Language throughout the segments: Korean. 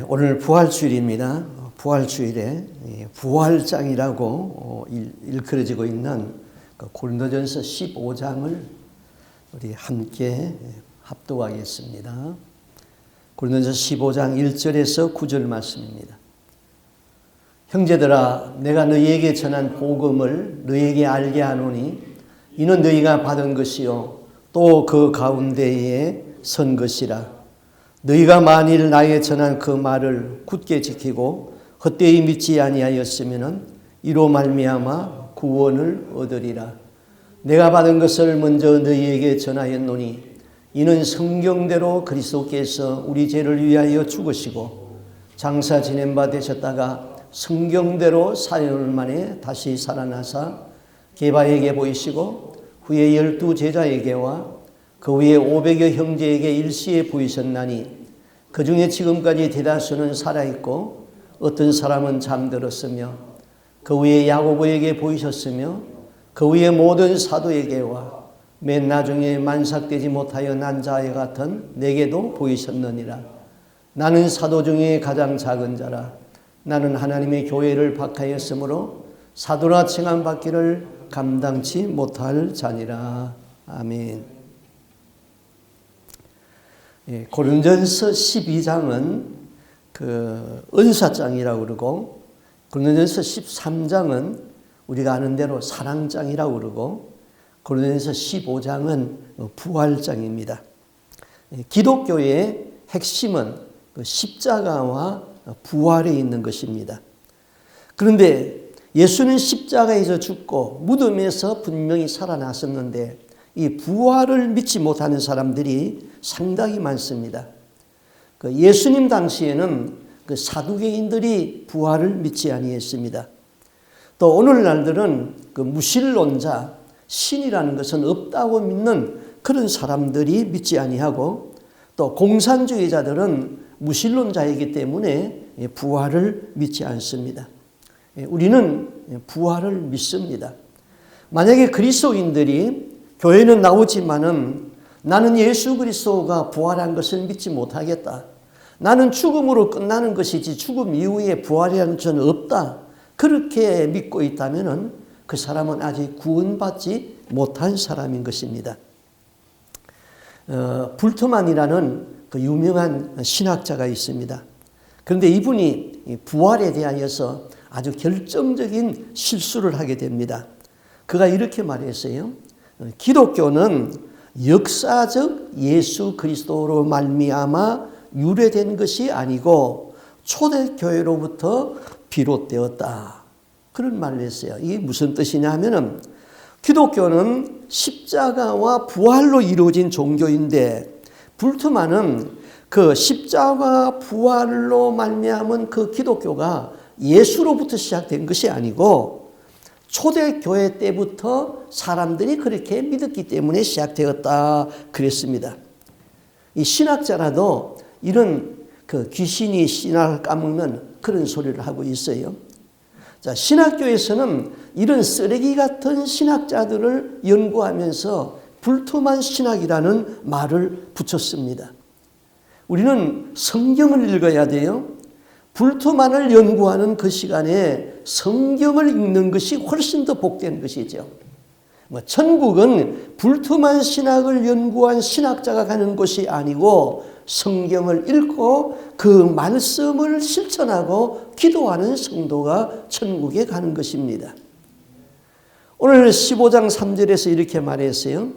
오늘 부활주일입니다. 부활주일에 부활장이라고 일컬어지고 있는 고린도전서 15장을 우리 함께 합독하겠습니다. 고린도전서 15장 1절에서 9절 말씀입니다. 형제들아, 내가 너희에게 전한 복음을 너희에게 알게 하노니 이는 너희가 받은 것이요 또 그 가운데에 선 것이라. 너희가 만일 나의 전한 그 말을 굳게 지키고 헛되이 믿지 아니하였으면 이로 말미암아 구원을 얻으리라. 내가 받은 것을 먼저 너희에게 전하였노니 이는 성경대로 그리스도께서 우리 죄를 위하여 죽으시고 장사 지낸 바 되셨다가 성경대로 4일 만에 다시 살아나사 게바에게 보이시고 후에 12 제자에게와 그 후에 500여 형제에게 일시에 보이셨나니 그 중에 지금까지 대다수는 살아있고 어떤 사람은 잠들었으며 그 후에 야고보에게 보이셨으며 그 후에 모든 사도에게와 맨 나중에 만삭되지 못하여 난 자에 같은 내게도 보이셨느니라. 나는 사도 중에 가장 작은 자라. 나는 하나님의 교회를 박하였으므로 사도라 칭함받기를 감당치 못할 자니라. 아멘. 고린도전서 12장은 은사장이라고 그러고 고린도전서 13장은 우리가 아는 대로 사랑장이라고 그러고 고린도전서 15장은 부활장입니다. 기독교의 핵심은 십자가와 부활에 있는 것입니다. 그런데 예수는 십자가에서 죽고 무덤에서 분명히 살아났었는데 이 부활을 믿지 못하는 사람들이 상당히 많습니다. 예수님 당시에는 사두개인들이 부활을 믿지 아니했습니다. 또 오늘날들은 무신론자, 신이라는 것은 없다고 믿는 그런 사람들이 믿지 아니하고 또 공산주의자들은 무신론자이기 때문에 부활을 믿지 않습니다. 우리는 부활을 믿습니다. 만약에 그리스도인들이 교회는 나오지만은 나는 예수 그리스도가 부활한 것을 믿지 못하겠다. 나는 죽음으로 끝나는 것이지 죽음 이후에 부활이라는 것은 없다. 그렇게 믿고 있다면은 그 사람은 아직 구원받지 못한 사람인 것입니다. 불트만이라는 유명한 신학자가 있습니다. 그런데 이분이 부활에 대하여서 아주 결정적인 실수를 하게 됩니다. 그가 이렇게 말했어요. 기독교는 역사적 예수 그리스도로 말미암아 유래된 것이 아니고 초대교회로부터 비롯되었다. 그런 말을 했어요. 이게 무슨 뜻이냐 하면은 기독교는 십자가와 부활로 이루어진 종교인데 불트만은 그 십자가 부활로 말미암은 그 기독교가 예수로부터 시작된 것이 아니고 초대교회 때부터 사람들이 그렇게 믿었기 때문에 시작되었다 그랬습니다. 이 신학자라도 이런 귀신이 신학을 까먹는 그런 소리를 하고 있어요. 자, 신학교에서는 이런 쓰레기 같은 신학자들을 연구하면서 불투만 신학이라는 말을 붙였습니다. 우리는 성경을 읽어야 돼요. 불투만을 연구하는 그 시간에 성경을 읽는 것이 훨씬 더 복된 것이죠. 천국은 불투만 신학을 연구한 신학자가 가는 곳이 아니고 성경을 읽고 그 말씀을 실천하고 기도하는 성도가 천국에 가는 것입니다. 오늘 15장 3절에서 이렇게 말했어요.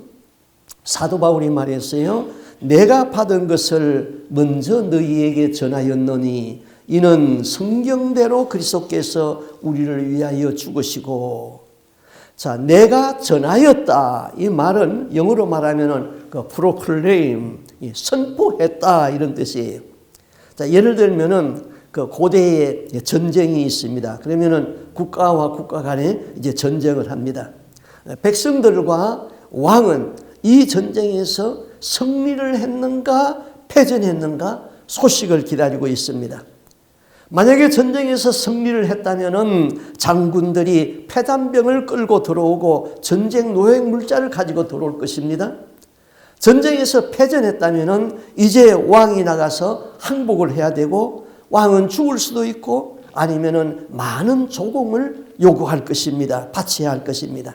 사도 바울이 말했어요. 내가 받은 것을 먼저 너희에게 전하였노니 이는 성경대로 그리스도께서 우리를 위하여 죽으시고. 자, 내가 전하였다. 이 말은 영어로 말하면은 proclaim, 선포했다 이런 뜻이에요. 자, 예를 들면은 고대에 전쟁이 있습니다. 그러면은 국가와 국가 간에 이제 전쟁을 합니다. 백성들과 왕은 이 전쟁에서 승리를 했는가 패전했는가 소식을 기다리고 있습니다. 만약에 전쟁에서 승리를 했다면은 장군들이 패단병을 끌고 들어오고 전쟁 노획 물자를 가지고 들어올 것입니다. 전쟁에서 패전했다면은 이제 왕이 나가서 항복을 해야 되고 왕은 죽을 수도 있고 아니면은 많은 조공을 요구할 것입니다. 바쳐야 할 것입니다.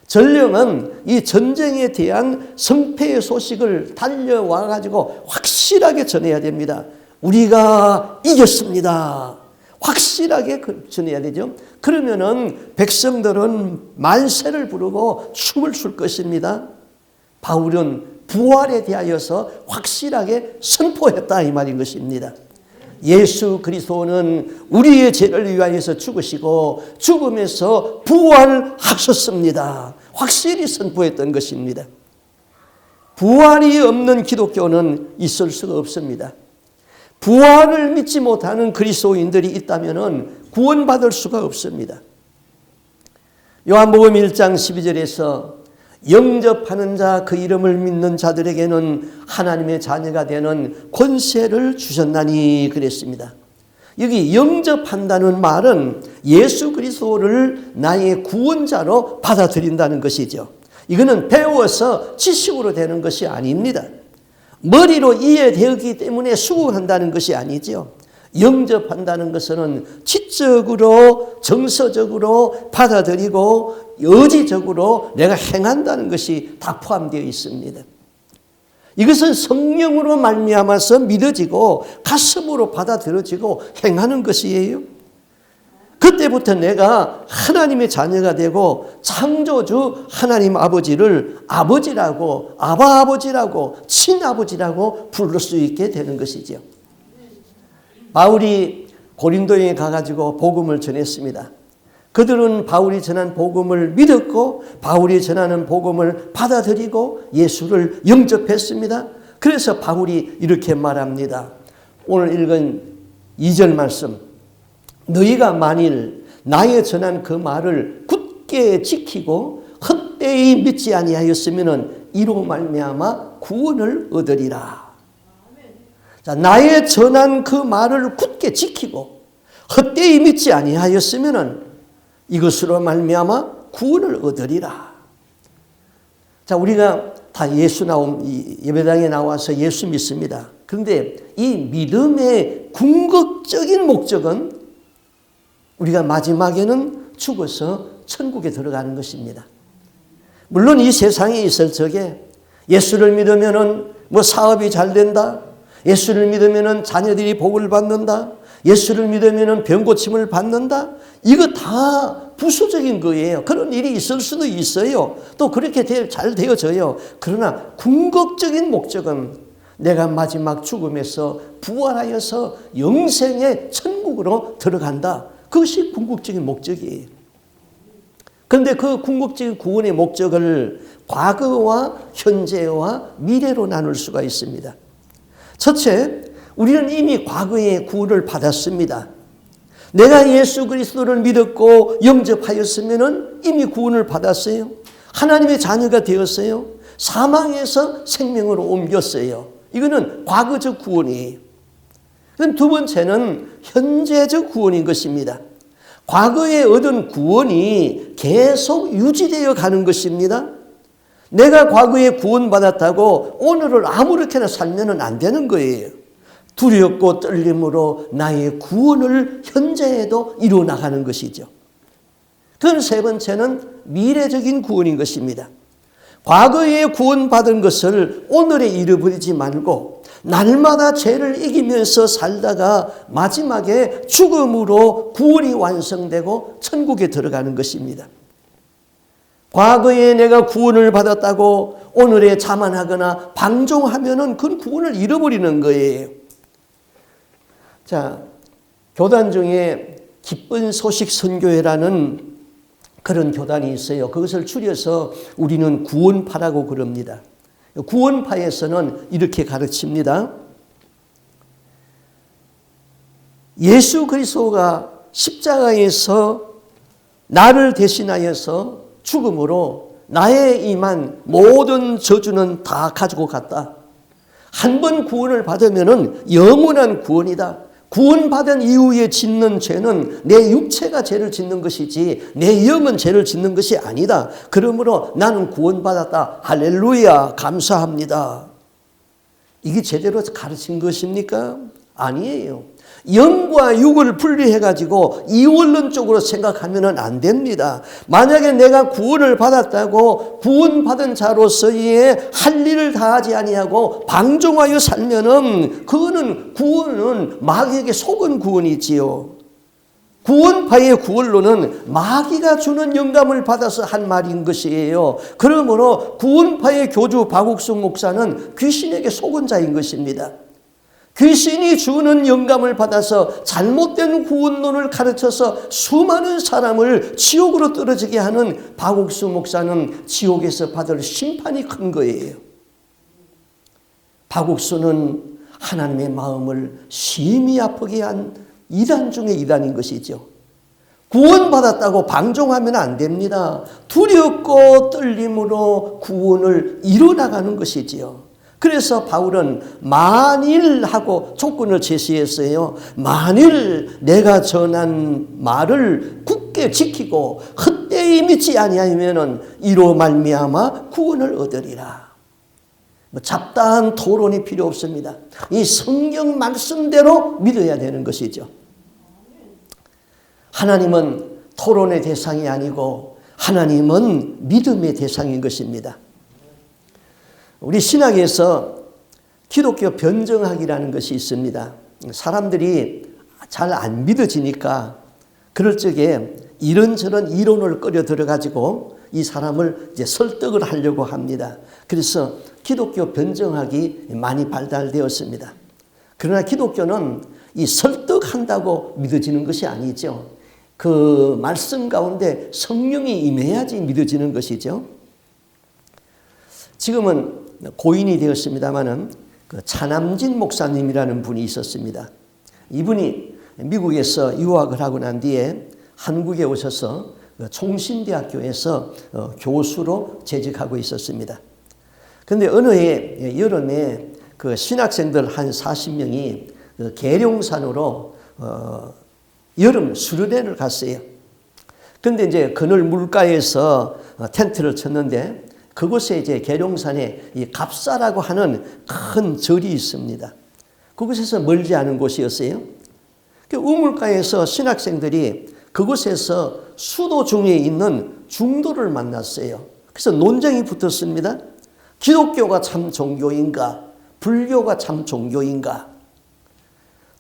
전령은 이 전쟁에 대한 승패의 소식을 달려와 가지고 확실하게 전해야 됩니다. 우리가 이겼습니다. 확실하게 전해야 되죠. 그러면은 백성들은 만세를 부르고 춤을 출 것입니다. 바울은 부활에 대하여서 확실하게 선포했다 이 말인 것입니다. 예수 그리스도는 우리의 죄를 위하여서 죽으시고 죽음에서 부활하셨습니다. 확실히 선포했던 것입니다. 부활이 없는 기독교는 있을 수가 없습니다. 부활을 믿지 못하는 그리스도인들이 있다면 구원받을 수가 없습니다. 요한복음 1장 12절에서 영접하는 자 그 이름을 믿는 자들에게는 하나님의 자녀가 되는 권세를 주셨나니 그랬습니다. 여기 영접한다는 말은 예수 그리스도를 나의 구원자로 받아들인다는 것이죠. 이거는 배워서 지식으로 되는 것이 아닙니다. 머리로 이해되었기 때문에 수긍한다는 것이 아니죠. 영접한다는 것은 지적으로 정서적으로 받아들이고 의지적으로 내가 행한다는 것이 다 포함되어 있습니다. 이것은 성령으로 말미암아서 믿어지고 가슴으로 받아들여지고 행하는 것이에요. 그때부터 내가 하나님의 자녀가 되고 창조주 하나님 아버지를 아버지라고 아바 아버지라고 친아버지라고 부를 수 있게 되는 것이죠. 바울이 고린도에 가가지고 복음을 전했습니다. 그들은 바울이 전한 복음을 믿었고 바울이 전하는 복음을 받아들이고 예수를 영접했습니다. 그래서 바울이 이렇게 말합니다. 오늘 읽은 2절 말씀. 너희가 만일 나의 전한 그 말을 굳게 지키고 헛되이 믿지 아니하였으면 이로 말미암아 구원을 얻으리라. 자, 나의 전한 그 말을 굳게 지키고 헛되이 믿지 아니하였으면 이것으로 말미암아 구원을 얻으리라. 자, 우리가 다 예배당에 나와서 예수 믿습니다. 그런데 이 믿음의 궁극적인 목적은 우리가 마지막에는 죽어서 천국에 들어가는 것입니다. 물론 이 세상에 있을 적에 예수를 믿으면은 사업이 잘 된다. 예수를 믿으면은 자녀들이 복을 받는다. 예수를 믿으면은 병 고침을 받는다. 이거 다 부수적인 거예요. 그런 일이 있을 수도 있어요. 또 그렇게 잘 되어져요. 그러나 궁극적인 목적은 내가 마지막 죽음에서 부활하여서 영생의 천국으로 들어간다. 그것이 궁극적인 목적이에요. 그런데 그 궁극적인 구원의 목적을 과거와 현재와 미래로 나눌 수가 있습니다. 첫째, 우리는 이미 과거에 구원을 받았습니다. 내가 예수 그리스도를 믿었고 영접하였으면 이미 구원을 받았어요. 하나님의 자녀가 되었어요. 사망에서 생명으로 옮겼어요. 이거는 과거적 구원이에요. 두 번째는 현재적 구원인 것입니다. 과거에 얻은 구원이 계속 유지되어 가는 것입니다. 내가 과거에 구원받았다고 오늘을 아무렇게나 살면 안 되는 거예요. 두렵고 떨림으로 나의 구원을 현재에도 이루어나가는 것이죠. 그건 세 번째는 미래적인 구원인 것입니다. 과거에 구원받은 것을 오늘에 잃어버리지 말고 날마다 죄를 이기면서 살다가 마지막에 죽음으로 구원이 완성되고 천국에 들어가는 것입니다. 과거에 내가 구원을 받았다고 오늘에 자만하거나 방종하면은 그 구원을 잃어버리는 거예요. 자, 교단 중에 기쁜 소식 선교회라는 그런 교단이 있어요. 그것을 줄여서 우리는 구원파라고 그럽니다. 구원파에서는 이렇게 가르칩니다. 예수 그리스도가 십자가에서 나를 대신하여서 죽음으로 나에 임한 모든 저주는 다 가지고 갔다. 한 번 구원을 받으면 영원한 구원이다. 구원받은 이후에 짓는 죄는 내 육체가 죄를 짓는 것이지 내 영은 죄를 짓는 것이 아니다. 그러므로 나는 구원받았다. 할렐루야, 감사합니다. 이게 제대로 가르친 것입니까? 아니에요. 영과 육을 분리해가지고 이원론적으로 생각하면 안 됩니다. 만약에 내가 구원을 받았다고 구원받은 자로서의 할 일을 다하지 아니하고 방종하여 살면은 그거는 구원은 마귀에게 속은 구원이지요. 구원파의 구원론은 마귀가 주는 영감을 받아서 한 말인 것이에요. 그러므로 구원파의 교주 박옥수 목사는 귀신에게 속은 자인 것입니다. 귀신이 주는 영감을 받아서 잘못된 구원론을 가르쳐서 수많은 사람을 지옥으로 떨어지게 하는 박옥수 목사는 지옥에서 받을 심판이 큰 거예요. 박옥수는 하나님의 마음을 심히 아프게 한 이단 중에 이단인 것이죠. 구원받았다고 방종하면 안 됩니다. 두렵고 떨림으로 구원을 이뤄나가는 것이지요. 그래서 바울은 만일 하고 조건을 제시했어요. 만일 내가 전한 말을 굳게 지키고 헛되이 믿지 아니하면 이로 말미암아 구원을 얻으리라. 잡다한 토론이 필요 없습니다. 이 성경 말씀대로 믿어야 되는 것이죠. 하나님은 토론의 대상이 아니고 하나님은 믿음의 대상인 것입니다. 우리 신학에서 기독교 변정학이라는 것이 있습니다. 사람들이 잘 안 믿어지니까 그럴 적에 이런저런 이론을 끌어 들어가지고 이 사람을 이제 설득을 하려고 합니다. 그래서 기독교 변정학이 많이 발달되었습니다. 그러나 기독교는 이 설득한다고 믿어지는 것이 아니죠. 그 말씀 가운데 성령이 임해야지 믿어지는 것이죠. 지금은 고인이 되었습니다마는 그 차남진 목사님이라는 분이 있었습니다. 이분이 미국에서 유학을 하고 난 뒤에 한국에 오셔서 총신대학교에서 교수로 재직하고 있었습니다. 그런데 어느 해 여름에 그 신학생들 한 40명이 계룡산으로 여름 수련회를 갔어요. 그런데 이제 그늘 물가에서 텐트를 쳤는데 그곳에 이제 계룡산에 이 갑사라고 하는 큰 절이 있습니다. 그곳에서 멀지 않은 곳이었어요. 그 우물가에서 신학생들이 그곳에서 수도 중에 있는 중도를 만났어요. 그래서 논쟁이 붙었습니다. 기독교가 참 종교인가? 불교가 참 종교인가?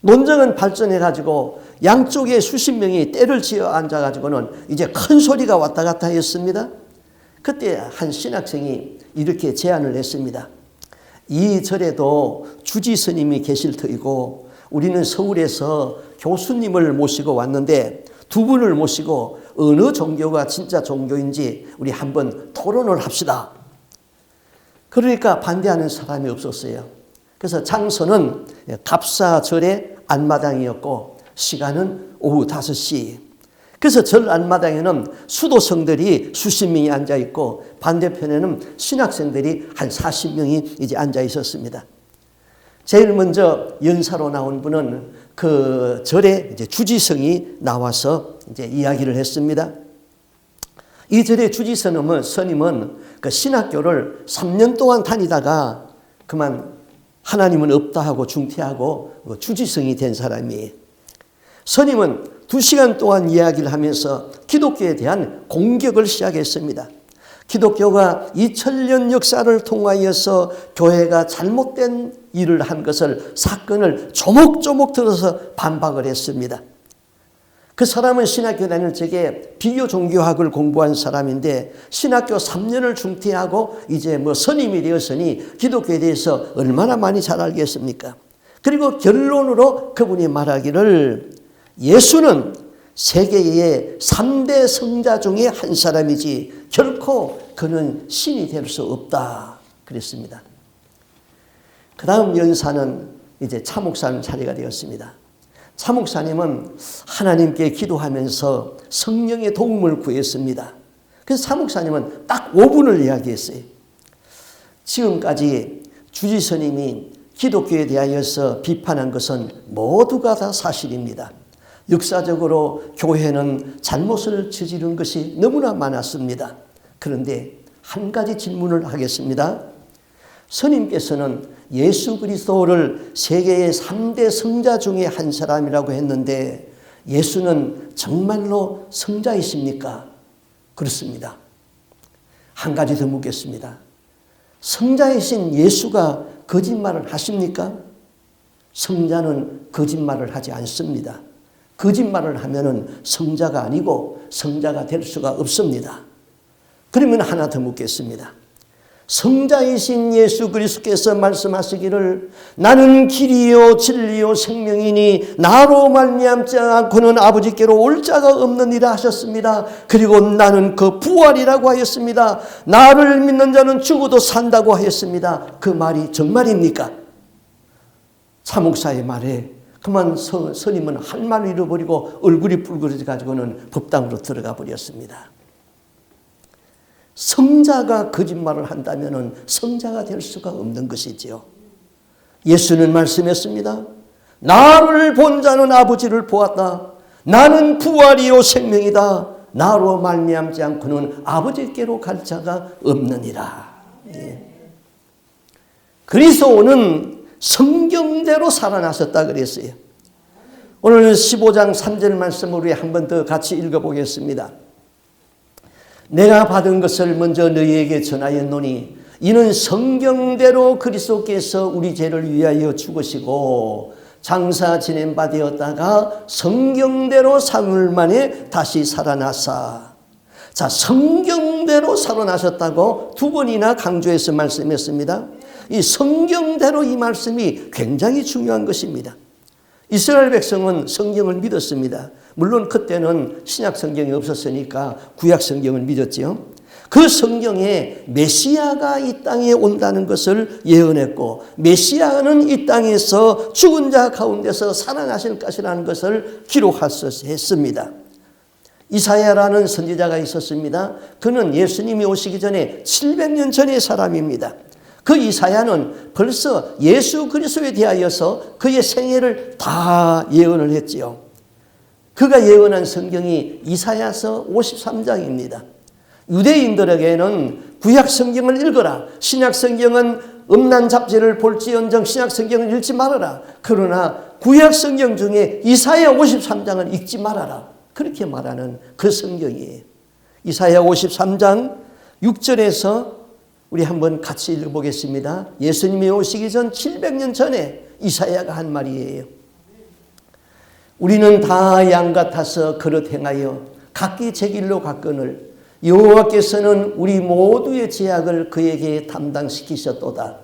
논쟁은 발전해가지고 양쪽에 수십 명이 때를 지어 앉아가지고는 이제 큰 소리가 왔다 갔다 했습니다. 그때 한 신학생이 이렇게 제안을 했습니다. 이 절에도 주지 스님이 계실 터이고 우리는 서울에서 교수님을 모시고 왔는데 두 분을 모시고 어느 종교가 진짜 종교인지 우리 한번 토론을 합시다. 그러니까 반대하는 사람이 없었어요. 그래서 장소는 갑사절의 안마당이었고 시간은 오후 5시. 그래서 절 안마당에는 수도성들이 수십 명이 앉아 있고 반대편에는 신학생들이 한 40명이 이제 앉아 있었습니다. 제일 먼저 연사로 나온 분은 그 절에 이제 주지성이 나와서 이제 이야기를 했습니다. 이 절의 주지스님은 그 신학교를 3년 동안 다니다가 그만 하나님은 없다 하고 중퇴하고 주지성이 된 사람이에요. 스님은 2시간 동안 이야기를 하면서 기독교에 대한 공격을 시작했습니다. 기독교가 2000년 역사를 통하여서 교회가 잘못된 일을 한 것을 사건을 조목조목 들어서 반박을 했습니다. 그 사람은 신학교 다닐 적에 비교 종교학을 공부한 사람인데 신학교 3년을 중퇴하고 이제 뭐 선임이 되었으니 기독교에 대해서 얼마나 많이 잘 알겠습니까? 그리고 결론으로 그분이 말하기를 예수는 세계의 3대 성자 중에 한 사람이지 결코 그는 신이 될 수 없다 그랬습니다. 그 다음 연사는 이제 차 목사님 차례가 되었습니다. 차 목사님은 하나님께 기도하면서 성령의 도움을 구했습니다. 그래서 차 목사님은 딱 5분을 이야기했어요. 지금까지 주지스님이 기독교에 대하여서 비판한 것은 모두가 다 사실입니다. 역사적으로 교회는 잘못을 저지른 것이 너무나 많았습니다. 그런데 한 가지 질문을 하겠습니다. 스님께서는 예수 그리스도를 세계의 3대 성자 중에 한 사람이라고 했는데 예수는 정말로 성자이십니까? 그렇습니다. 한 가지 더 묻겠습니다. 성자이신 예수가 거짓말을 하십니까? 성자는 거짓말을 하지 않습니다. 거짓말을 하면은 성자가 아니고 성자가 될 수가 없습니다. 그러면 하나 더 묻겠습니다. 성자이신 예수 그리스도께서 말씀하시기를 나는 길이요 진리요 생명이니 나로 말미암지 않고는 아버지께로 올 자가 없느니라 하셨습니다. 그리고 나는 그 부활이라고 하였습니다. 나를 믿는 자는 죽어도 산다고 하였습니다. 그 말이 정말입니까? 차목사의 말에 그만 스님은 할 말을 잃어버리고 얼굴이 붉어져 가지고는 법당으로 들어가 버렸습니다. 성자가 거짓말을 한다면 성자가 될 수가 없는 것이지요. 예수는 말씀했습니다. 나를 본 자는 아버지를 보았다. 나는 부활이요 생명이다. 나로 말미암지 않고는 아버지께로 갈 자가 없느니라. 예. 그리스도는 성경대로 살아나셨다 그랬어요. 오늘 15장 3절 말씀을 우리 한 번 더 같이 읽어보겠습니다. 내가 받은 것을 먼저 너희에게 전하였노니 이는 성경대로 그리스도께서 우리 죄를 위하여 죽으시고 장사 지낸 바 되었다가 성경대로 사흘 만에 다시 살아나사. 자, 성경대로 살아나셨다고 두 번이나 강조해서 말씀했습니다. 이 성경대로 이 말씀이 굉장히 중요한 것입니다. 이스라엘 백성은 성경을 믿었습니다. 물론 그때는 신약 성경이 없었으니까 구약 성경을 믿었지요. 그 성경에 메시아가 이 땅에 온다는 것을 예언했고 메시아는 이 땅에서 죽은 자 가운데서 살아나실 것이라는 것을 기록했습니다. 이사야라는 선지자가 있었습니다. 그는 예수님이 오시기 전에 700년 전의 사람입니다. 그 이사야는 벌써 예수 그리스도에 대하여서 그의 생애를 다 예언을 했지요. 그가 예언한 성경이 이사야서 53장입니다. 유대인들에게는 구약 성경을 읽어라. 신약 성경은 음란 잡지를 볼지언정 신약 성경을 읽지 말아라. 그러나 구약 성경 중에 이사야 53장을 읽지 말아라. 그렇게 말하는 그 성경이에요. 이사야 53장 6절에서 우리 한번 같이 읽어보겠습니다. 예수님이 오시기 전 700년 전에 이사야가 한 말이에요. 우리는 다 양 같아서 그릇 행하여 각기 제 길로 갔거늘 여호와께서는 우리 모두의 죄악을 그에게 담당시키셨도다.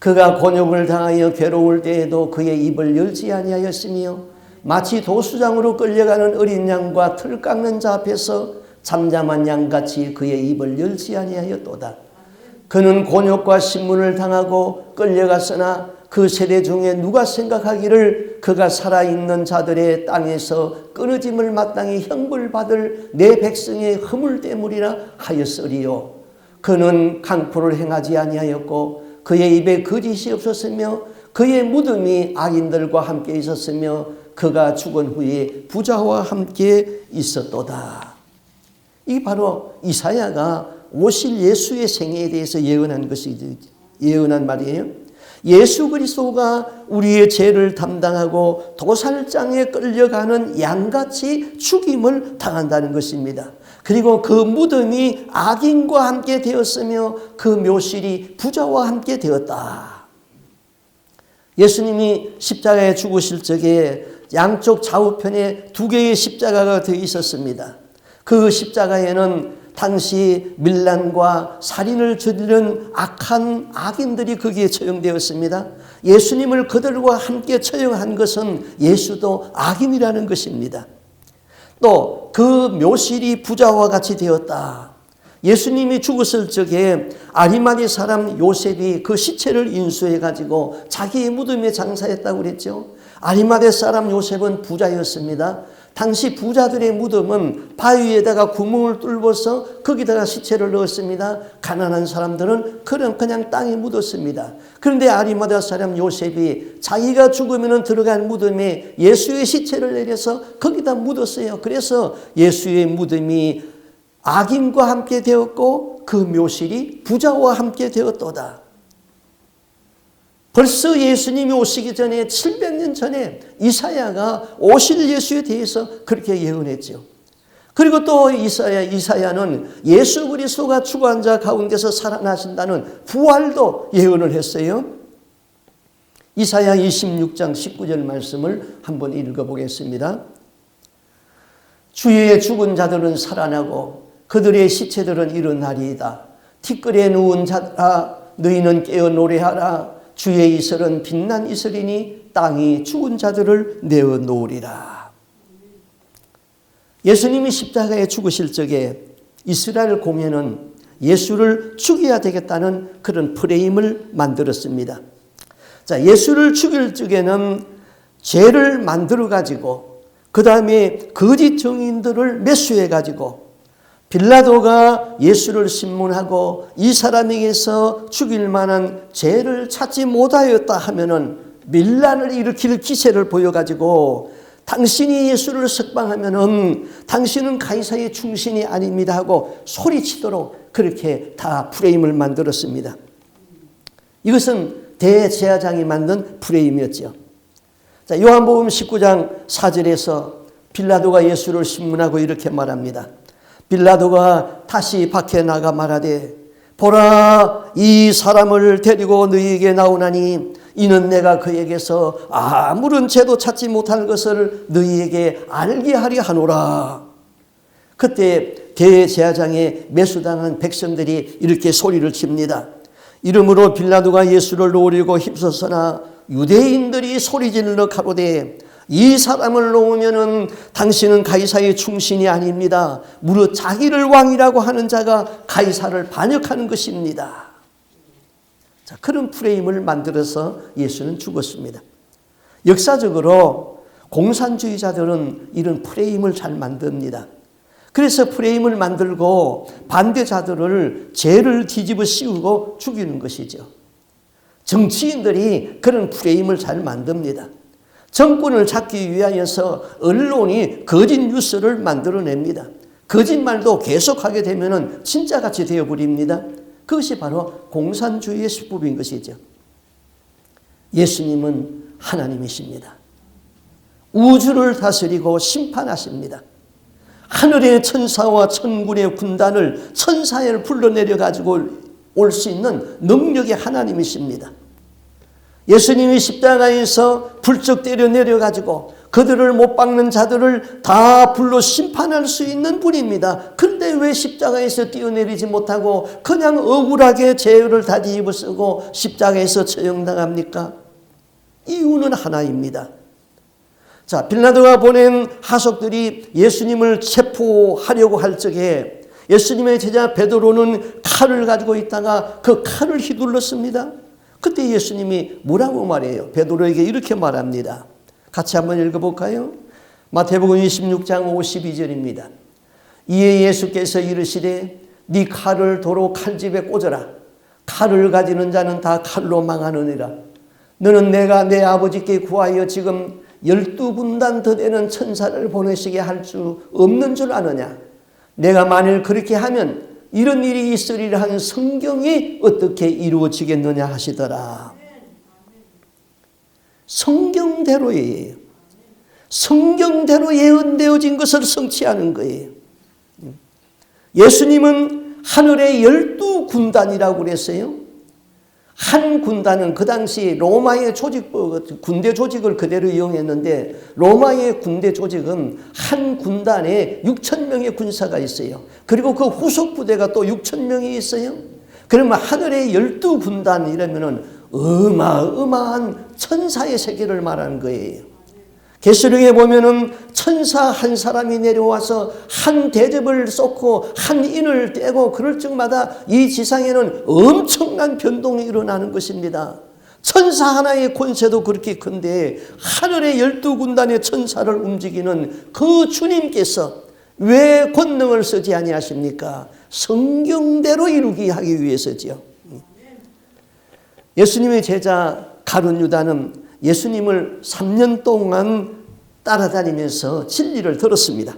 그가 곤욕을 당하여 괴로울 때에도 그의 입을 열지 아니하였으며 마치 도수장으로 끌려가는 어린 양과 틀 깎는 자 앞에서 잠잠한 양같이 그의 입을 열지 아니하였도다. 그는 곤욕과 신문을 당하고 끌려갔으나 그 세대 중에 누가 생각하기를 그가 살아있는 자들의 땅에서 끊어짐을 마땅히 형벌받을 내 백성의 허물때물이라 하였으리요. 그는 강포를 행하지 아니하였고 그의 입에 거짓이 없었으며 그의 무덤이 악인들과 함께 있었으며 그가 죽은 후에 부자와 함께 있었도다. 이 바로 이사야가 오실 예수의 생애에 대해서 예언한 말이에요. 예수 그리스도가 우리의 죄를 담당하고 도살장에 끌려가는 양같이 죽임을 당한다는 것입니다. 그리고 그 무덤이 악인과 함께 되었으며 그 묘실이 부자와 함께 되었다. 예수님이 십자가에 죽으실 적에 양쪽 좌우편에 두 개의 십자가가 되어 있었습니다. 그 십자가에는 당시 밀란과 살인을 저지른 악한 악인들이 거기에 처형되었습니다. 예수님을 그들과 함께 처형한 것은 예수도 악인이라는 것입니다. 또 그 묘실이 부자와 같이 되었다. 예수님이 죽었을 적에 아리마대 사람 요셉이 그 시체를 인수해 가지고 자기의 무덤에 장사했다고 그랬죠. 아리마대 사람 요셉은 부자였습니다. 당시 부자들의 무덤은 바위에다가 구멍을 뚫어서 거기다가 시체를 넣었습니다. 가난한 사람들은 그냥 땅에 묻었습니다. 그런데 아리마다 사람 요셉이 자기가 죽으면 들어간 무덤에 예수의 시체를 내려서 거기다 묻었어요. 그래서 예수의 무덤이 악인과 함께 되었고 그 묘실이 부자와 함께 되었도다. 벌써 예수님이 오시기 전에 700년 전에 이사야가 오실 예수에 대해서 그렇게 예언했죠. 그리고 또 이사야는 예수 그리스도가 죽은 자 가운데서 살아나신다는 부활도 예언을 했어요. 이사야 26장 19절 말씀을 한번 읽어보겠습니다. 주의 죽은 자들은 살아나고 그들의 시체들은 일어나리이다. 티끌에 누운 자들아 너희는 깨어 노래하라. 주의 이슬은 빛난 이슬이니 땅이 죽은 자들을 내어 놓으리라. 예수님이 십자가에 죽으실 적에 이스라엘 공회는 예수를 죽여야 되겠다는 그런 프레임을 만들었습니다. 자, 예수를 죽일 적에는 죄를 만들어 가지고 그 다음에 거짓 증인들을 매수해 가지고 빌라도가 예수를 신문하고 이 사람에게서 죽일 만한 죄를 찾지 못하였다 하면은 밀란을 일으킬 기세를 보여가지고 당신이 예수를 석방하면은 당신은 가이사의 충신이 아닙니다 하고 소리치도록 그렇게 다 프레임을 만들었습니다. 이것은 대제사장이 만든 프레임이었죠. 자, 요한복음 19장 4절에서 빌라도가 예수를 신문하고 이렇게 말합니다. 빌라도가 다시 밖에 나가 말하되 보라 이 사람을 데리고 너희에게 나오나니 이는 내가 그에게서 아무런 죄도 찾지 못할 것을 너희에게 알게 하려 하노라. 그때 대제사장에 매수당한 백성들이 이렇게 소리를 칩니다. 이러므로 빌라도가 예수를 놓으려고 힘썼으나 유대인들이 소리질러 가로되 이 사람을 놓으면은 당신은 가이사의 충신이 아닙니다. 무릇 자기를 왕이라고 하는 자가 가이사를 반역하는 것입니다. 자, 그런 프레임을 만들어서 예수는 죽었습니다. 역사적으로 공산주의자들은 이런 프레임을 잘 만듭니다. 그래서 프레임을 만들고 반대자들을 죄를 뒤집어 씌우고 죽이는 것이죠. 정치인들이 그런 프레임을 잘 만듭니다. 정권을 잡기 위하여서 언론이 거짓 뉴스를 만들어냅니다. 거짓말도 계속하게 되면 진짜같이 되어버립니다. 그것이 바로 공산주의의 수법인 것이죠. 예수님은 하나님이십니다. 우주를 다스리고 심판하십니다. 하늘의 천사와 천군의 군단을 천사를 불러내려 가지고 올 수 있는 능력의 하나님이십니다. 예수님이 십자가에서 불적 때려 내려가지고 그들을 못 박는 자들을 다 불러 심판할 수 있는 분입니다. 그런데 왜 십자가에서 뛰어내리지 못하고 그냥 억울하게 죄를 다 뒤집어 쓰고 십자가에서 처형당합니까? 이유는 하나입니다. 자, 빌라도가 보낸 하속들이 예수님을 체포하려고 할 적에 예수님의 제자 베드로는 칼을 가지고 있다가 그 칼을 휘둘렀습니다. 그때 예수님이 뭐라고 말해요? 베드로에게 이렇게 말합니다. 같이 한번 읽어볼까요? 마태복음 26장 52절입니다. 이에 예수께서 이르시되 네 칼을 도로 칼집에 꽂아라. 칼을 가지는 자는 다 칼로 망하느니라. 너는 내가 내 아버지께 구하여 지금 12군단 더 되는 천사를 보내시게 할 수 없는 줄 아느냐? 내가 만일 그렇게 하면 이런 일이 있으리라 하는 성경이 어떻게 이루어지겠느냐 하시더라. 성경대로예요. 성경대로 예언되어진 것을 성취하는 거예요. 예수님은 하늘의 12군단이라고 그랬어요. 한 군단은 그 당시 로마의 조직법, 군대 조직을 그대로 이용했는데 로마의 군대 조직은 한 군단에 6,000명의 군사가 있어요. 그리고 그 후속 부대가 또 6,000명이 있어요. 그러면 하늘의 12군단이라면 어마어마한 천사의 세계를 말하는 거예요. 계시록에 보면은 천사 한 사람이 내려와서 한 대접을 쏟고 한 인을 떼고 그럴 적마다 이 지상에는 엄청난 변동이 일어나는 것입니다. 천사 하나의 권세도 그렇게 큰데 하늘의 12군단의 천사를 움직이는 그 주님께서 왜 권능을 쓰지 아니하십니까? 성경대로 이루기 하기 위해서지요. 예수님의 제자 가룟 유다는 예수님을 3년 동안 따라다니면서 진리를 들었습니다.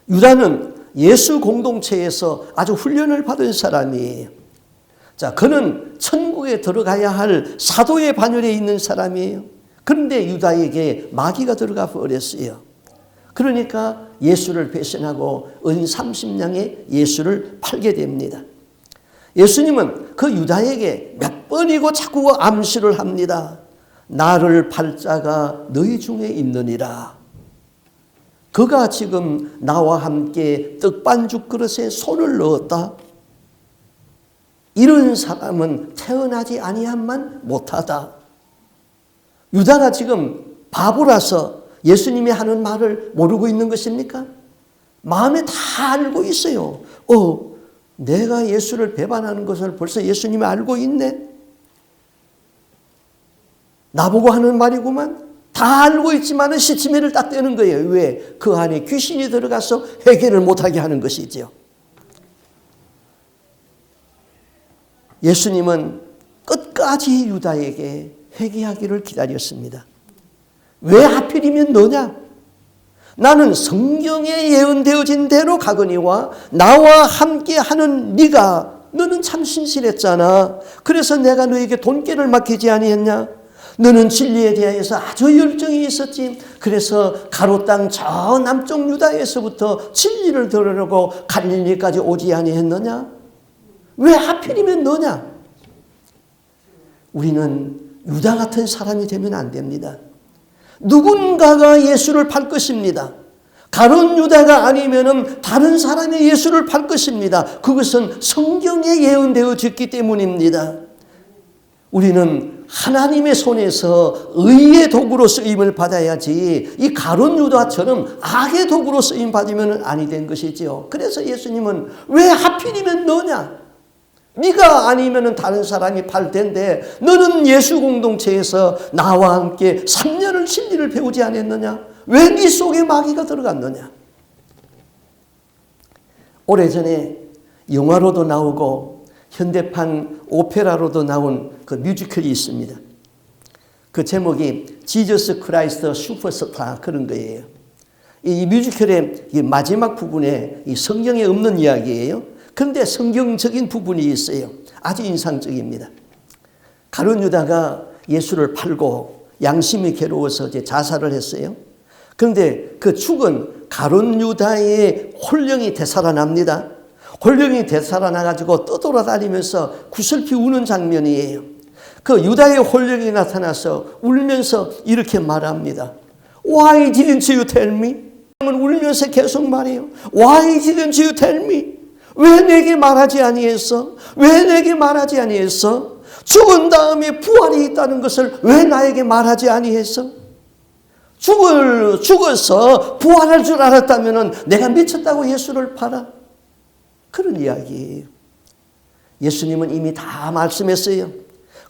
유다는 예수 공동체에서 아주 훈련을 받은 사람이에요. 자, 그는 천국에 들어가야 할 사도의 반열에 있는 사람이에요. 그런데 유다에게 마귀가 들어가 버렸어요. 그러니까 예수를 배신하고 은 30냥에 예수를 팔게 됩니다. 예수님은 그 유다에게 몇 번이고 자꾸 암시를 합니다. 나를 팔 자가 너희 중에 있느니라. 그가 지금 나와 함께 떡반죽 그릇에 손을 넣었다. 이런 사람은 태어나지 아니함만 못하다. 유다가 지금 바보라서 예수님이 하는 말을 모르고 있는 것입니까? 마음에 다 알고 있어요. 내가 예수를 배반하는 것을 벌써 예수님이 알고 있네. 나보고 하는 말이구만. 다 알고 있지만 시치미를 딱 떼는 거예요. 왜? 그 안에 귀신이 들어가서 해결을 못하게 하는 것이죠. 예수님은 끝까지 유다에게 회개하기를 기다렸습니다. 왜 하필이면 너냐? 나는 성경에 예언되어진 대로 가거니와 나와 함께하는 너는 참 신실했잖아. 그래서 내가 너에게 돈깨를 맡기지 아니했냐? 너는 진리에 대해서 아주 열정이 있었지. 그래서 가롯 땅 저 남쪽 유다에서부터 진리를 들으려고 갈릴리까지 오지 아니했느냐? 왜 하필이면 너냐? 우리는 유다 같은 사람이 되면 안 됩니다. 누군가가 예수를 팔 것입니다. 가룟 유다가 아니면은 다른 사람이 예수를 팔 것입니다. 그것은 성경에 예언되어졌기 때문입니다. 우리는 하나님의 손에서 의의 도구로 쓰임을 받아야지 이 가룟 유다처럼 악의 도구로 쓰임 받으면 아니 된 것이지요. 그래서 예수님은 왜 하필이면 너냐? 네가 아니면 다른 사람이 팔 텐데 너는 예수 공동체에서 나와 함께 3년을 진리를 배우지 않았느냐? 왜 네 속에 마귀가 들어갔느냐? 오래전에 영화로도 나오고 현대판 오페라로도 나온 그 뮤지컬이 있습니다. 그 제목이 지저스 크라이스트 슈퍼스타 그런 거예요. 이 뮤지컬의 이 마지막 부분에 이 성경에 없는 이야기예요. 그런데 성경적인 부분이 있어요. 아주 인상적입니다. 가룟 유다가 예수를 팔고 양심이 괴로워서 이제 자살을 했어요. 그런데 그 죽은 가룟 유다의 홀령이 되살아납니다. 홀령이 되살아나가지고 떠돌아다니면서 구슬피 우는 장면이에요. 그 유다의 홀령이 나타나서 울면서 이렇게 말합니다. Why didn't you tell me? 울면서 계속 말해요. Why didn't you tell me? 왜 내게 말하지 아니했어? 왜 내게 말하지 아니했어? 죽은 다음에 부활이 있다는 것을 왜 나에게 말하지 아니했어? 죽어서 부활할 줄 알았다면 내가 미쳤다고 예수를 팔아? 그런 이야기예요. 예수님은 이미 다 말씀했어요.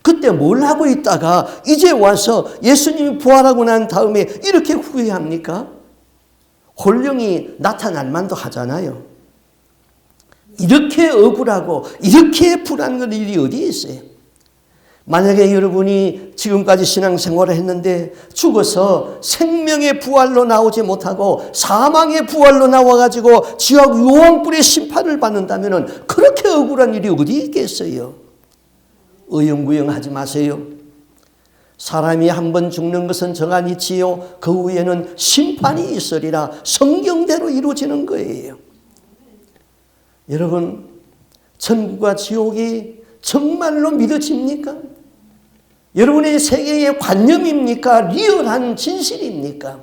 그때 뭘 하고 있다가 이제 와서 예수님이 부활하고 난 다음에 이렇게 후회합니까? 홀령이 나타날 만도 하잖아요. 이렇게 억울하고 이렇게 불안한 일이 어디에 있어요? 만약에 여러분이 지금까지 신앙생활을 했는데 죽어서 생명의 부활로 나오지 못하고 사망의 부활로 나와가지고 지옥 유황불의 심판을 받는다면 그렇게 억울한 일이 어디 있겠어요? 의용구용하지 마세요. 사람이 한 번 죽는 것은 정한이지요. 그 후에는 심판이 있으리라. 성경대로 이루어지는 거예요. 여러분, 천국과 지옥이 정말로 믿어집니까? 여러분의 세계의 관념입니까? 리얼한 진실입니까?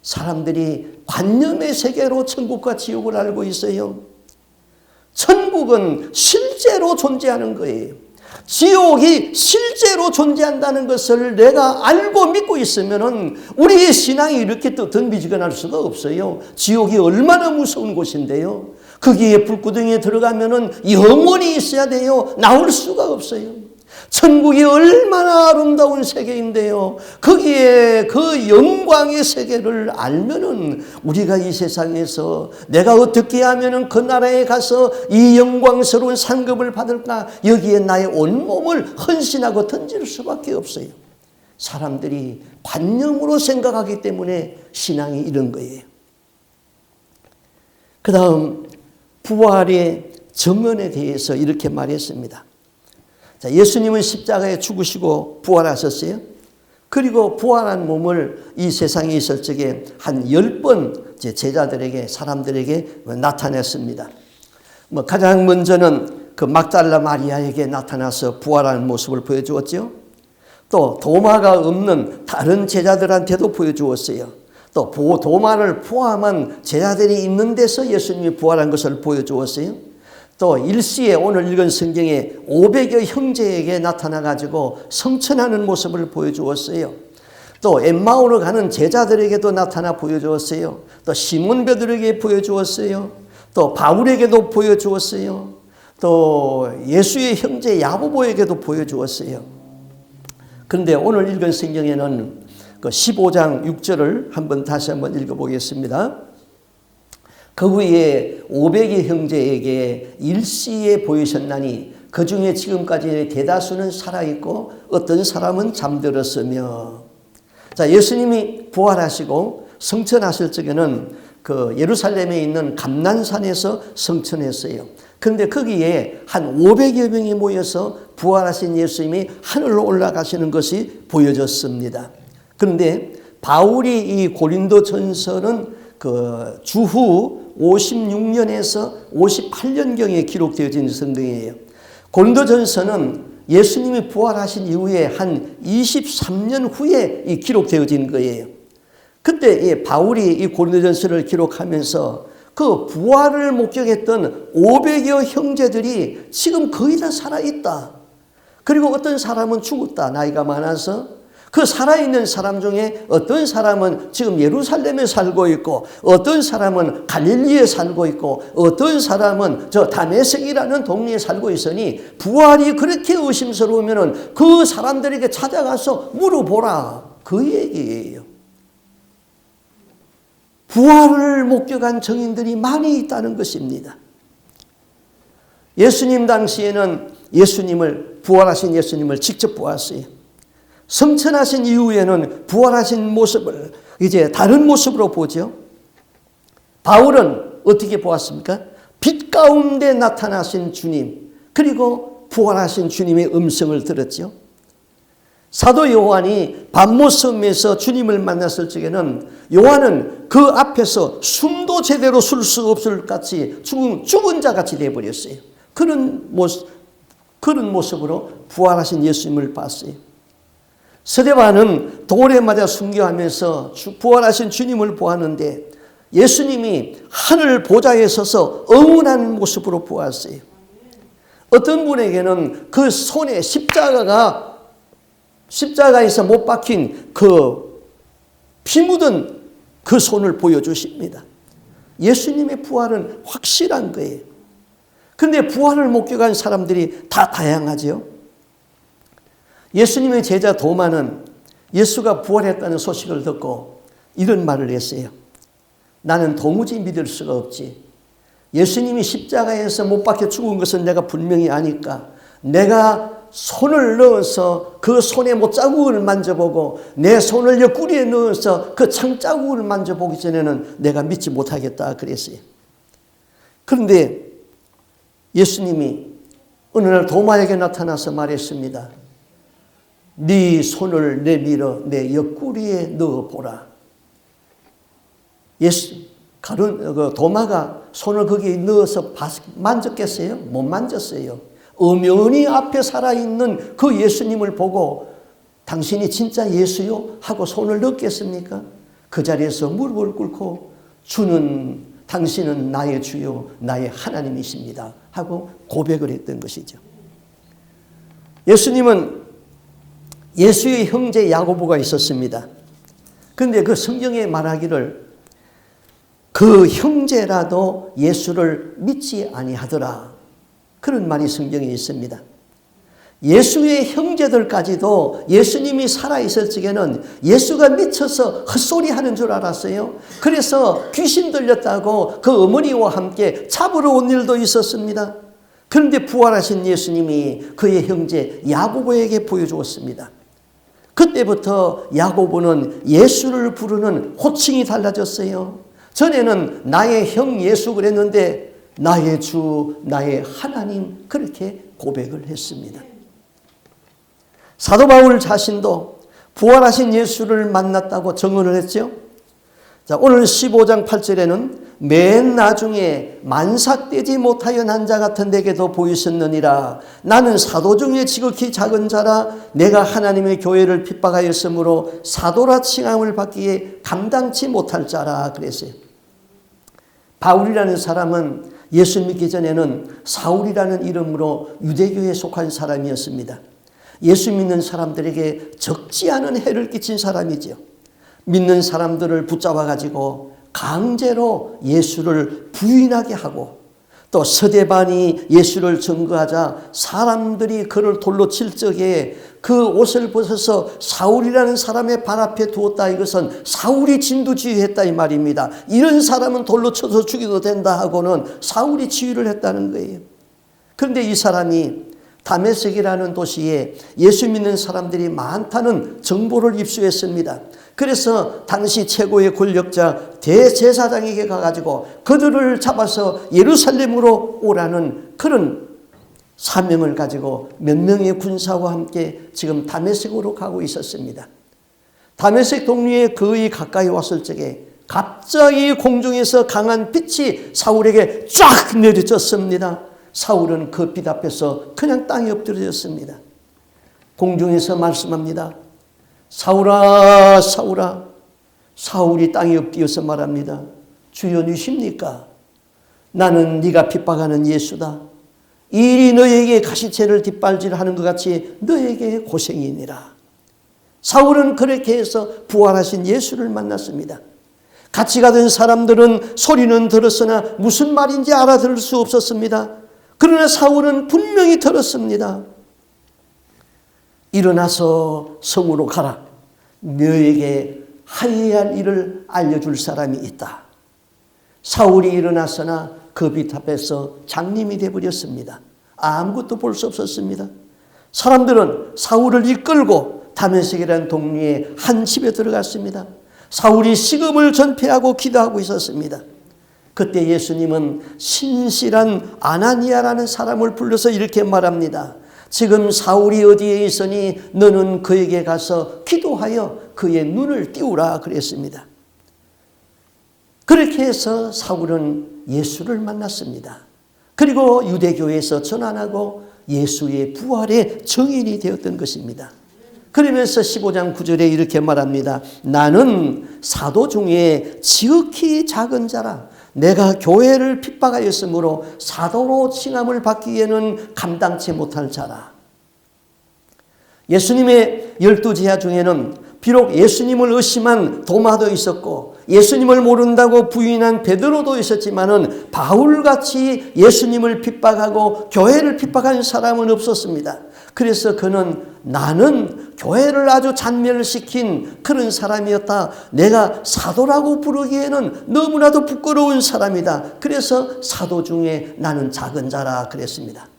사람들이 관념의 세계로 천국과 지옥을 알고 있어요. 천국은 실제로 존재하는 거예요. 지옥이 실제로 존재한다는 것을 내가 알고 믿고 있으면 우리의 신앙이 이렇게 또 덤비지근할 수가 없어요. 지옥이 얼마나 무서운 곳인데요. 거기에 불구덩이에 들어가면 영원히 있어야 돼요. 나올 수가 없어요. 천국이 얼마나 아름다운 세계인데요. 거기에 그 영광의 세계를 알면은 우리가 이 세상에서 내가 어떻게 하면은 그 나라에 가서 이 영광스러운 상급을 받을까? 여기에 나의 온몸을 헌신하고 던질 수밖에 없어요. 사람들이 관념으로 생각하기 때문에 신앙이 이런 거예요. 그 다음 부활의 정언에 대해서 이렇게 말했습니다. 자, 예수님은 십자가에 죽으시고 부활하셨어요. 그리고 부활한 몸을 이 세상에 있을 적에 한 10번 제자들에게, 사람들에게 나타냈습니다. 가장 먼저는 그 막달라 마리아에게 나타나서 부활한 모습을 보여주었죠. 또 도마가 없는 다른 제자들한테도 보여주었어요. 또 도마를 포함한 제자들이 있는 데서 예수님이 부활한 것을 보여주었어요. 또 일시에 오늘 읽은 성경에 500여 형제에게 나타나가지고 성천하는 모습을 보여주었어요. 또 엠마오로 가는 제자들에게도 나타나 보여주었어요. 또 시몬 베드로에게 보여주었어요. 또 바울에게도 보여주었어요. 또 예수의 형제 야고보에게도 보여주었어요. 그런데 오늘 읽은 성경에는 그 15장 6절을 다시 한번 읽어보겠습니다. 그 후에 500의 형제에게 일시에 보이셨나니 그 중에 지금까지 대다수는 살아있고 어떤 사람은 잠들었으며. 자, 예수님이 부활하시고 성천하실 적에는 그 예루살렘에 있는 감난산에서 성천했어요. 그런데 거기에 한 500여 명이 모여서 부활하신 예수님이 하늘로 올라가시는 것이 보여졌습니다. 그런데 바울이 이 고린도전서는 그 주후 56년에서 58년경에 기록되어진 성경이에요. 고린도전서는 예수님이 부활하신 이후에 한 23년 후에 기록되어진 거예요. 그때 바울이 이 고린도전서를 기록하면서 그 부활을 목격했던 500여 형제들이 지금 거의 다 살아있다. 그리고 어떤 사람은 죽었다. 나이가 많아서. 그 살아있는 사람 중에 어떤 사람은 지금 예루살렘에 살고 있고, 어떤 사람은 갈릴리에 살고 있고, 어떤 사람은 저 다메섹이라는 동네에 살고 있으니 부활이 그렇게 의심스러우면 그 사람들에게 찾아가서 물어보라. 그 얘기예요. 부활을 목격한 증인들이 많이 있다는 것입니다. 예수님 당시에는 부활하신 예수님을 직접 보았어요. 성천하신 이후에는 부활하신 모습을 이제 다른 모습으로 보죠. 바울은 어떻게 보았습니까? 빛 가운데 나타나신 주님, 그리고 부활하신 주님의 음성을 들었죠. 사도 요한이 pat모섬에서 주님을 만났을 적에는 요한은 그 앞에서 숨도 제대로 쉴 수 없을 같이 죽은 자 같이 되어버렸어요. 그런 모습으로 부활하신 예수님을 봤어요. 스데반은 돌에 맞아 순교하면서 부활하신 주님을 보았는데 예수님이 하늘 보좌에 서서 응원하는 모습으로 보았어요. 어떤 분에게는 그 손에 십자가에서 못 박힌 그 피 묻은 그 손을 보여주십니다. 예수님의 부활은 확실한 거예요. 그런데 부활을 목격한 사람들이 다 다양하죠. 예수님의 제자 도마는 예수가 부활했다는 소식을 듣고 이런 말을 했어요. 나는 도무지 믿을 수가 없지. 예수님이 십자가에서 못 박혀 죽은 것은 내가 분명히 아니까 내가 손을 넣어서 그 손에 못자국을 만져보고 내 손을 옆구리에 넣어서 그 창자국을 만져보기 전에는 내가 믿지 못하겠다 그랬어요. 그런데 예수님이 어느 날 도마에게 나타나서 말했습니다. 네 손을 내밀어 내 옆구리에 넣어보라. 도마가 손을 거기에 넣어서 만졌겠어요? 못 만졌어요. 엄연히 앞에 살아있는 그 예수님을 보고 당신이 진짜 예수요? 하고 손을 넣겠습니까? 그 자리에서 무릎을 꿇고 당신은 나의 주요 나의 하나님이십니다 하고 고백을 했던 것이죠. 예수님은 예수의 형제 야고보가 있었습니다. 그런데 그 성경에 말하기를 그 형제라도 예수를 믿지 아니하더라. 그런 말이 성경에 있습니다. 예수의 형제들까지도 예수님이 살아있을 적에는 예수가 미쳐서 헛소리하는 줄 알았어요. 그래서 귀신 들렸다고 그 어머니와 함께 잡으러 온 일도 있었습니다. 그런데 부활하신 예수님이 그의 형제 야고보에게 보여주었습니다. 그때부터 야고보는 예수를 부르는 호칭이 달라졌어요. 전에는 나의 형 예수 그랬는데 나의 주, 나의 하나님 그렇게 고백을 했습니다. 사도 바울 자신도 부활하신 예수를 만났다고 증언을 했죠. 자, 오늘 15장 8절에는 맨 나중에 만삭되지 못하여 난 자 같은 내게도 보이셨느니라. 나는 사도 중에 지극히 작은 자라. 내가 하나님의 교회를 핍박하였으므로 사도라 칭함을 받기에 감당치 못할 자라 그랬어요. 바울이라는 사람은 예수 믿기 전에는 사울이라는 이름으로 유대교에 속한 사람이었습니다. 예수 믿는 사람들에게 적지 않은 해를 끼친 사람이죠. 믿는 사람들을 붙잡아 가지고 강제로 예수를 부인하게 하고, 또 서대반이 예수를 증거하자 사람들이 그를 돌로 칠 적에 그 옷을 벗어서 사울이라는 사람의 발 앞에 두었다. 이것은 사울이 진두지휘했다 이 말입니다. 이런 사람은 돌로 쳐서 죽여도 된다 하고는 사울이 지휘를 했다는 거예요. 그런데 이 사람이 다메섹이라는 도시에 예수 믿는 사람들이 많다는 정보를 입수했습니다. 그래서 당시 최고의 권력자 대제사장에게 가가지고 그들을 잡아서 예루살렘으로 오라는 그런 사명을 가지고 몇 명의 군사와 함께 지금 다메섹으로 가고 있었습니다. 다메섹 동리에 거의 가까이 왔을 적에 갑자기 공중에서 강한 빛이 사울에게 쫙 내려졌습니다. 사울은 그 빛 앞에서 그냥 땅에 엎드려졌습니다. 공중에서 말씀합니다. 사울아, 사울아. 사울이 땅에 엎드려서 말합니다. 주여 누십니까? 나는 네가 핍박하는 예수다. 일이 너에게 가시채를 뒷발질하는 것 같이 너에게 고생이니라. 사울은 그렇게 해서 부활하신 예수를 만났습니다. 같이 가던 사람들은 소리는 들었으나 무슨 말인지 알아들을 수 없었습니다. 그러나 사울은 분명히 들었습니다. 일어나서 성으로 가라. 너에게 하여야 할 일을 알려줄 사람이 있다. 사울이 일어났으나 그 빛 앞에서 장님이 되어버렸습니다. 아무것도 볼 수 없었습니다. 사람들은 사울을 이끌고 다메섹이라는 동리에 한 집에 들어갔습니다. 사울이 식음을 전폐하고 기도하고 있었습니다. 그때 예수님은 신실한 아나니아라는 사람을 불러서 이렇게 말합니다. 지금 사울이 어디에 있으니 너는 그에게 가서 기도하여 그의 눈을 띄우라 그랬습니다. 그렇게 해서 사울은 예수를 만났습니다. 그리고 유대교에서 전환하고 예수의 부활의 증인이 되었던 것입니다. 그러면서 15장 9절에 이렇게 말합니다. 나는 사도 중에 지극히 작은 자라. 내가 교회를 핍박하였으므로 사도로 칭함을 받기에는 감당치 못할 자라. 예수님의 12제자 중에는 비록 예수님을 의심한 도마도 있었고 예수님을 모른다고 부인한 베드로도 있었지만은 바울같이 예수님을 핍박하고 교회를 핍박한 사람은 없었습니다. 그래서 그는 나는 교회를 아주 잔멸시킨 그런 사람이었다. 내가 사도라고 부르기에는 너무나도 부끄러운 사람이다. 그래서 사도 중에 나는 작은 자라 그랬습니다.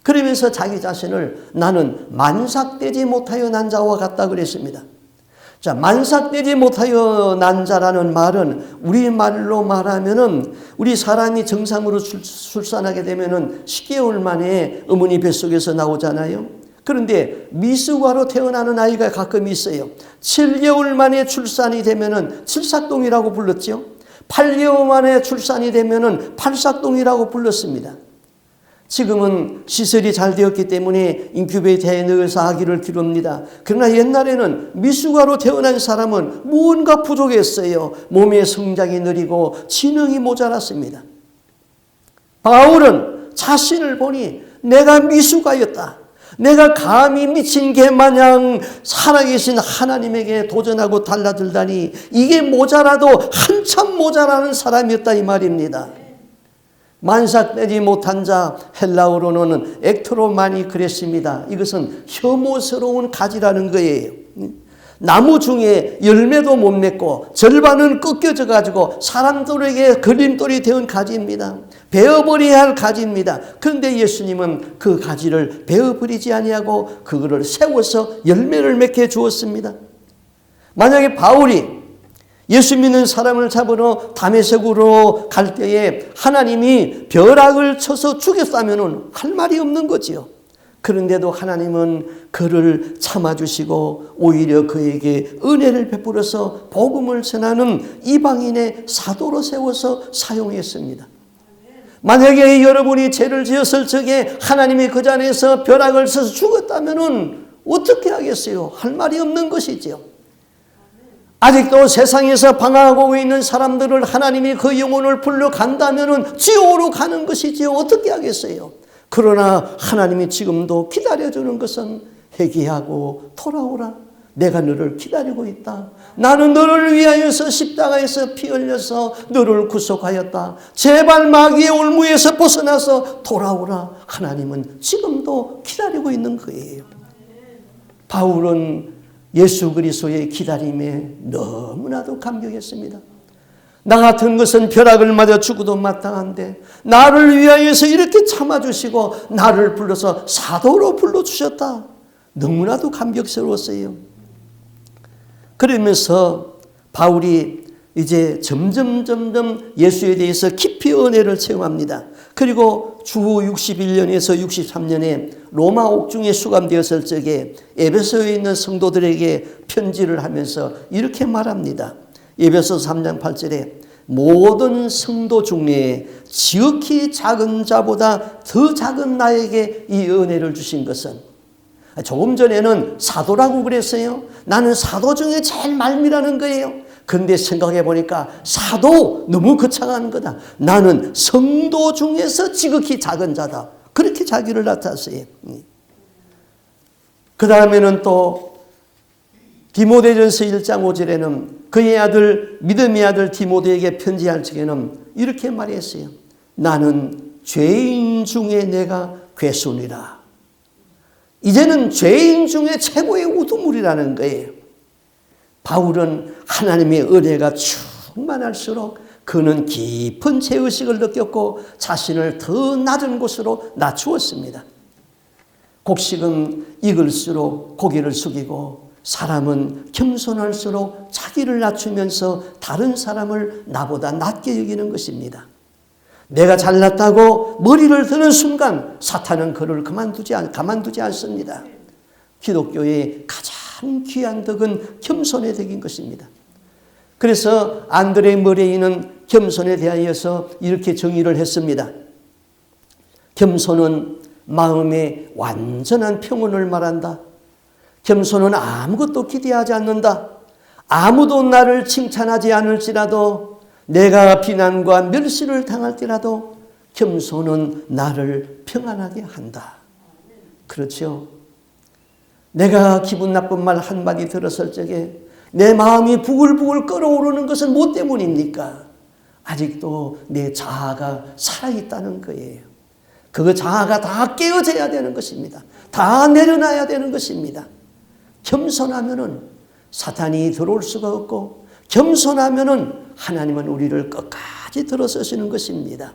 그러면서 자기 자신을 나는 만삭되지 못하여 난 자와 같다 그랬습니다. 자, 만삭되지 못하여 난 자라는 말은 우리말로 말하면은 우리 사람이 정상으로 출산하게 되면은 10개월 만에 어머니 뱃속에서 나오잖아요. 그런데 미숙아로 태어나는 아이가 가끔 있어요. 7개월 만에 출산이 되면은 칠삭동이라고 불렀죠. 8개월 만에 출산이 되면은 팔삭동이라고 불렀습니다. 지금은 시설이 잘 되었기 때문에 인큐베이터에 넣어서 아기를 기릅니다. 그러나 옛날에는 미숙아로 태어난 사람은 무언가 부족했어요. 몸의 성장이 느리고 지능이 모자랐습니다. 바울은 자신을 보니 내가 미숙아였다. 내가 감히 미친 개 마냥 살아계신 하나님에게 도전하고 달라들다니 이게 모자라도 한참 모자라는 사람이었다 이 말입니다. 만삭되지 못한 자, 헬라어로는 액트로만이 그랬습니다. 이것은 혐오스러운 가지라는 거예요. 나무 중에 열매도 못 맺고 절반은 꺾여져 가지고 사람들에게 걸림돌이 되는 가지입니다. 베어버려야 할 가지입니다. 그런데 예수님은 그 가지를 베어버리지 아니하고 그거를 세워서 열매를 맺게 주었습니다. 만약에 바울이 예수 믿는 사람을 잡으러 다메섹으로 갈 때에 하나님이 벼락을 쳐서 죽였다면 할 말이 없는 거지요. 그런데도 하나님은 그를 참아주시고 오히려 그에게 은혜를 베풀어서 복음을 전하는 이방인의 사도로 세워서 사용했습니다. 만약에 여러분이 죄를 지었을 적에 하나님이 그 자리에서 벼락을 써서 죽었다면 어떻게 하겠어요? 할 말이 없는 것이지요. 아직도 세상에서 방황하고 있는 사람들을 하나님이 그 영혼을 불러간다면 지옥으로 가는 것이지요. 어떻게 하겠어요? 그러나 하나님이 지금도 기다려주는 것은 회개하고 돌아오라. 내가 너를 기다리고 있다. 나는 너를 위하여서 십자가에서 피 흘려서 너를 구속하였다. 제발 마귀의 올무에서 벗어나서 돌아오라. 하나님은 지금도 기다리고 있는 거예요. 바울은 예수 그리스도의 기다림에 너무나도 감격했습니다. 나 같은 것은 벼락을 맞아 죽어도 마땅한데 나를 위하여서 이렇게 참아주시고 나를 불러서 사도로 불러주셨다. 너무나도 감격스러웠어요. 그러면서 바울이 이제 점점 예수에 대해서 깊이 은혜를 체험합니다. 그리고 주 61년에서 63년에 로마 옥중에 수감되었을 적에 에베소에 있는 성도들에게 편지를 하면서 이렇게 말합니다. 에베소서 3장 8절에 모든 성도 중에 지극히 작은 자보다 더 작은 나에게 이 은혜를 주신 것은, 조금 전에는 사도라고 그랬어요. 나는 사도 중에 제일 말미라는 거예요. 그런데 생각해 보니까 사도 너무 거창한 거다. 나는 성도 중에서 지극히 작은 자다. 그렇게 자기를 나타냈어요. 그 다음에는 또 디모데전서 1장 5절에는 그의 아들 믿음의 아들 디모데에게 편지할 적에는 이렇게 말했어요. 나는 죄인 중에 내가 괴순이라. 이제는 죄인 중에 최고의 우두물이라는 거예요. 바울은 하나님의 은혜가 충만할수록 그는 깊은 죄의식을 느꼈고 자신을 더 낮은 곳으로 낮추었습니다. 곡식은 익을수록 고개를 숙이고 사람은 겸손할수록 자기를 낮추면서 다른 사람을 나보다 낮게 여기는 것입니다. 내가 잘났다고 머리를 드는 순간 사탄은 그를 가만두지 않습니다. 기독교의 가장 귀한 덕은 겸손의 덕인 것입니다. 그래서 안드레 머레이는 겸손에 대하여서 이렇게 정의를 했습니다. 겸손은 마음의 완전한 평온을 말한다. 겸손은 아무것도 기대하지 않는다. 아무도 나를 칭찬하지 않을지라도 내가 비난과 멸시를 당할지라도 겸손은 나를 평안하게 한다. 그렇죠? 내가 기분 나쁜 말 한마디 들었을 적에 내 마음이 부글부글 끓어오르는 것은 뭐 때문입니까? 아직도 내 자아가 살아있다는 거예요. 그 자아가 다 깨어져야 되는 것입니다. 다 내려놔야 되는 것입니다. 겸손하면은 사탄이 들어올 수가 없고, 겸손하면은 하나님은 우리를 끝까지 들어서시는 것입니다.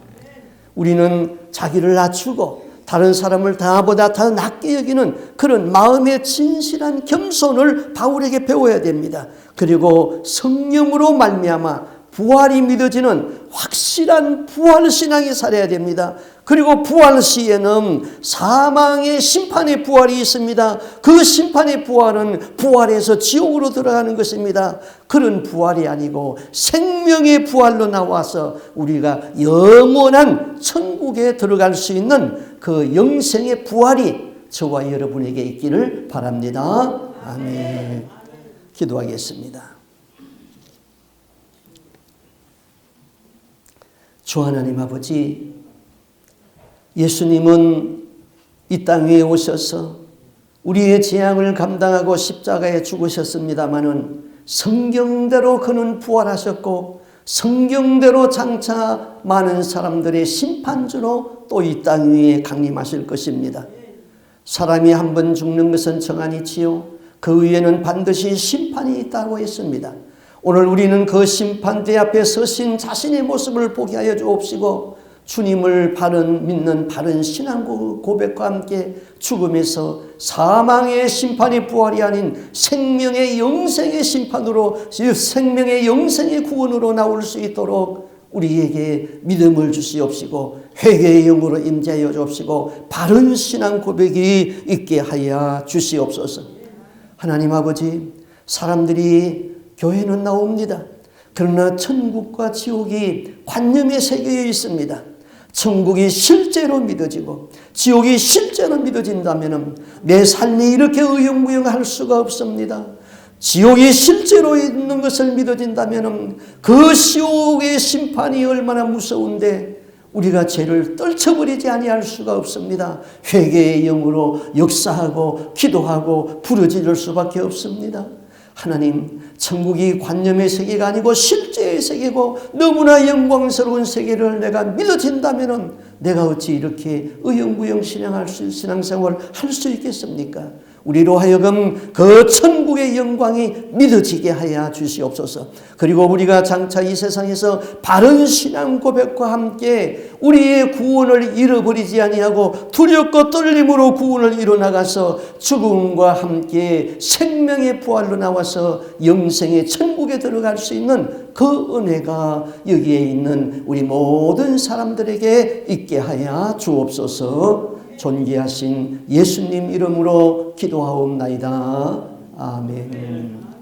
우리는 자기를 낮추고 다른 사람을 나보다 더 낮게 여기는 그런 마음의 진실한 겸손을 바울에게 배워야 됩니다. 그리고 성령으로 말미암아 부활이 믿어지는 확실한 부활 신앙이 살아야 됩니다. 그리고 부활 시에는 사망의 심판의 부활이 있습니다. 그 심판의 부활은 부활에서 지옥으로 들어가는 것입니다. 그런 부활이 아니고 생명의 부활로 나와서 우리가 영원한 천국에 들어갈 수 있는 그 영생의 부활이 저와 여러분에게 있기를 바랍니다. 아멘. 기도하겠습니다. 주 하나님 아버지, 예수님은 이 땅 위에 오셔서 우리의 재앙을 감당하고 십자가에 죽으셨습니다마는 성경대로 그는 부활하셨고 성경대로 장차 많은 사람들의 심판주로 또 이 땅 위에 강림하실 것입니다. 사람이 한 번 죽는 것은 정한이지요. 그 위에는 반드시 심판이 있다고 했습니다. 오늘 우리는 그 심판대 앞에 서신 자신의 모습을 보게 하여 주옵시고 주님을 믿는 바른 신앙 고백과 함께 죽음에서 사망의 심판의 부활이 아닌 생명의 영생의 심판으로, 생명의 영생의 구원으로 나올 수 있도록 우리에게 믿음을 주시옵시고 회개의 영으로 임재하여 주옵시고 바른 신앙 고백이 있게 하여 주시옵소서. 하나님 아버지, 사람들이 교회는 나옵니다. 그러나 천국과 지옥이 관념의 세계에 있습니다. 천국이 실제로 믿어지고 지옥이 실제로 믿어진다면 내 삶이 이렇게 의용부용할 수가 없습니다. 지옥이 실제로 있는 것을 믿어진다면 그 지옥의 심판이 얼마나 무서운데 우리가 죄를 떨쳐버리지 아니할 수가 없습니다. 회개의 영으로 역사하고 기도하고 부르짖을 수밖에 없습니다. 하나님, 천국이 관념의 세계가 아니고 실제의 세계고 너무나 영광스러운 세계를 내가 믿어진다면 내가 어찌 이렇게 의용부용 신앙생활 할 수 있겠습니까? 우리로 하여금 그 천국의 영광이 믿어지게 하여 주시옵소서. 그리고 우리가 장차 이 세상에서 바른 신앙 고백과 함께 우리의 구원을 잃어버리지 아니하고 두렵고 떨림으로 구원을 이뤄나가서 죽음과 함께 생명의 부활로 나와서 영생의 천국에 들어갈 수 있는 그 은혜가 여기에 있는 우리 모든 사람들에게 있게 하여 주옵소서. 존귀하신 예수님 이름으로 기도하옵나이다. 아멘.